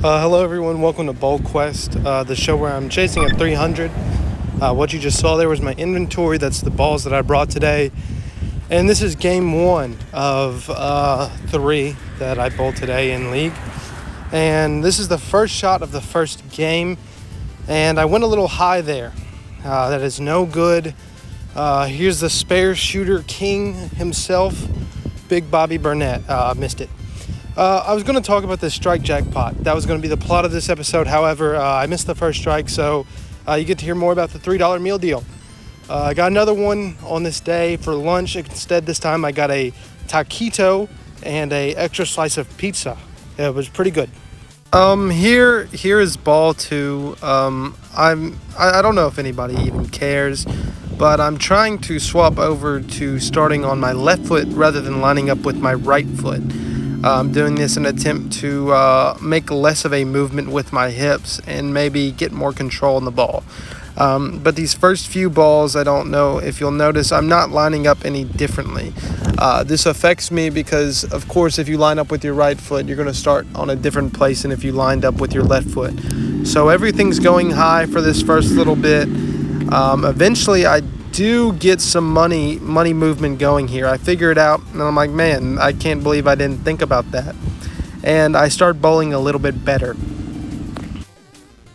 Hello everyone, welcome to Bowl Quest, the show where I'm chasing at 300. What you just saw there was my inventory. That's the balls that I brought today. And this is game one of 3 that I bowled today in League. And this is the first shot of the first game. And I went a little high there. That is no good. Here's the spare shooter king himself, Big Bobby Burnett. Missed it. I was going to talk about this strike jackpot. That was going to be the plot of this episode. However, I missed the first strike, so you get to hear more about the $3 meal deal. I got another one on this day for lunch. Instead, this time I got a taquito and a extra slice of pizza. It was pretty good. Here is ball 2. I don't know if anybody even cares, but I'm trying to swap over to starting on my left foot rather than lining up with my right foot. I'm doing this in an attempt to make less of a movement with my hips and maybe get more control in the ball. But these first few balls, I don't know if you'll notice, I'm not lining up any differently. This affects me because, of course, if you line up with your right foot, you're going to start on a different place than if you lined up with your left foot. So everything's going high for this first little bit. Eventually, I do get some money movement going here. I figure it out, and I'm like, man, I can't believe I didn't think about that. And I start bowling a little bit better.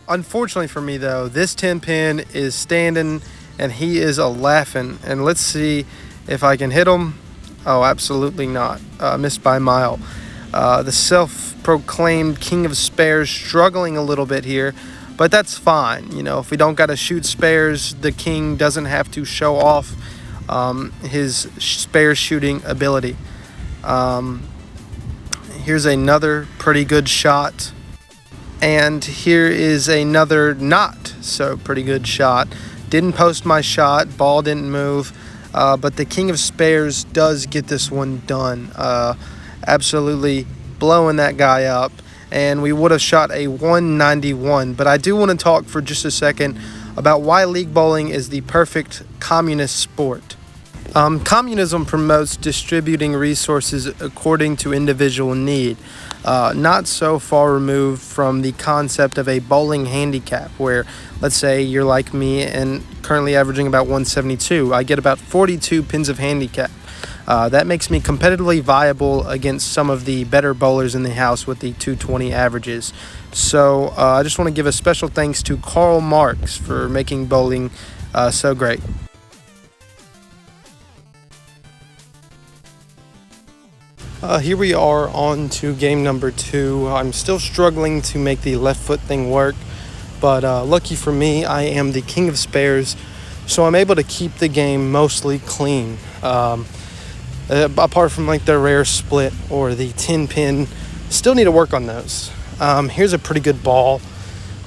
Unfortunately for me, though, this 10-pin is standing, and he is a-laughing. And let's see if I can hit him. Oh, absolutely not. Missed by a mile. The self-proclaimed king of spares struggling a little bit here. But that's fine. You know, if we don't got to shoot spares, the king doesn't have to show off his spare shooting ability. Here's another pretty good shot. And here is another not so pretty good shot. Didn't post my shot. Ball didn't move. But the king of spares does get this one done. Absolutely blowing that guy up. And we would have shot a 191. But I do want to talk for just a second about why league bowling is the perfect communist sport. Communism promotes distributing resources according to individual need. Not so far removed from the concept of a bowling handicap where, let's say you're like me and currently averaging about 172. I get about 42 pins of handicap. That makes me competitively viable against some of the better bowlers in the house with the 220 averages. So I just want to give a special thanks to Karl Marx for making bowling so great. Here we are on to game number 2. I'm still struggling to make the left foot thing work, but lucky for me, I am the king of spares, so I'm able to keep the game mostly clean. Apart from like the rare split or the 10-pin, still need to work on those. Here's a pretty good ball.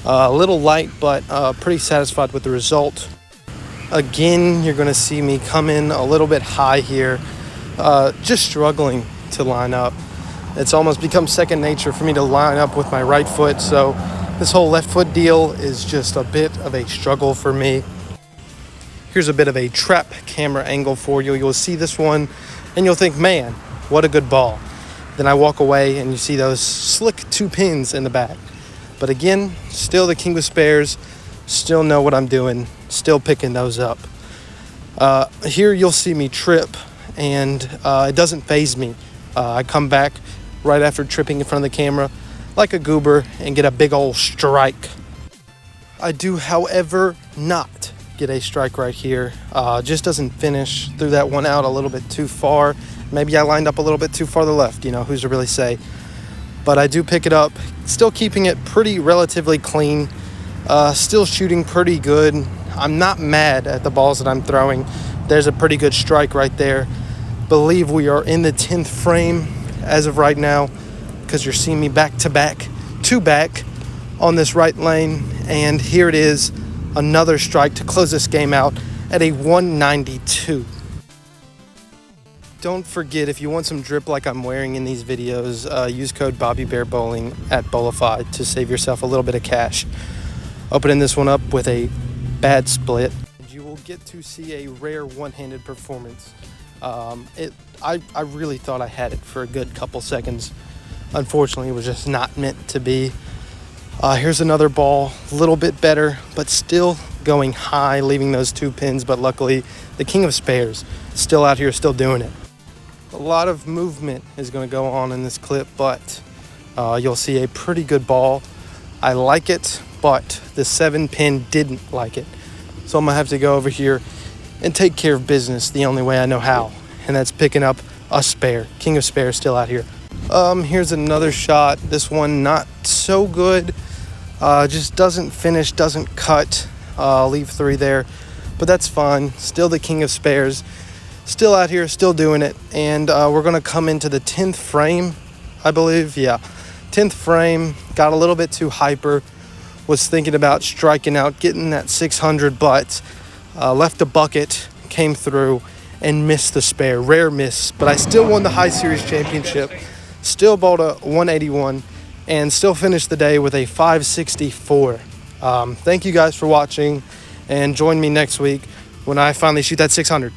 A little light, but pretty satisfied with the result. Again, you're going to see me come in a little bit high here. Just struggling to line up. It's almost become second nature for me to line up with my right foot, so this whole left foot deal is just a bit of a struggle for me. Here's a bit of a trap camera angle for you. You'll see this one and you'll think, man, what a good ball. Then I walk away and you see those slick 2 pins in the back. But again, still the king of spares, still know what I'm doing, still picking those up. Here you'll see me trip and it doesn't faze me. I come back right after tripping in front of the camera like a goober and get a big old strike. I do, however, not get a strike right here. Just doesn't finish. Threw that one out a little bit too far. Maybe I lined up a little bit too far to the left, you know, who's to really say. But I do pick it up, still keeping it pretty relatively clean, still shooting pretty good. I'm not mad at the balls that I'm throwing. There's a pretty good strike right there. Believe we are in the 10th frame as of right now because you're seeing me back to back on this right lane. And here it is, another strike to close this game out at a 192. Don't forget, if you want some drip like I'm wearing in these videos, use code BobbyBearBowling at Bowlify to save yourself a little bit of cash. Opening this one up with a bad split. You will get to see a rare one-handed performance. I really thought I had it for a good couple seconds. Unfortunately, it was just not meant to be. Here's another ball, a little bit better, but still going high, leaving those 2 pins. But luckily, the king of spares still out here, still doing it. A lot of movement is going to go on in this clip, but you'll see a pretty good ball. I like it, but the 7 pin didn't like it. So I'm going to have to go over here and take care of business the only way I know how, and that's picking up a spare. King of spares still out here. Here's another shot. This one not so good. Just doesn't finish, doesn't cut. Leave 3 there, but that's fine. Still the king of spares. Still out here, still doing it. And we're going to come into the 10th frame, I believe. Yeah, 10th frame. Got a little bit too hyper. Was thinking about striking out, getting that 600, but left a bucket, came through, and missed the spare. Rare miss, but I still won the High Series Championship. Still bowled a 181, and still finished the day with a 564. Thank you guys for watching, and join me next week when I finally shoot that 600.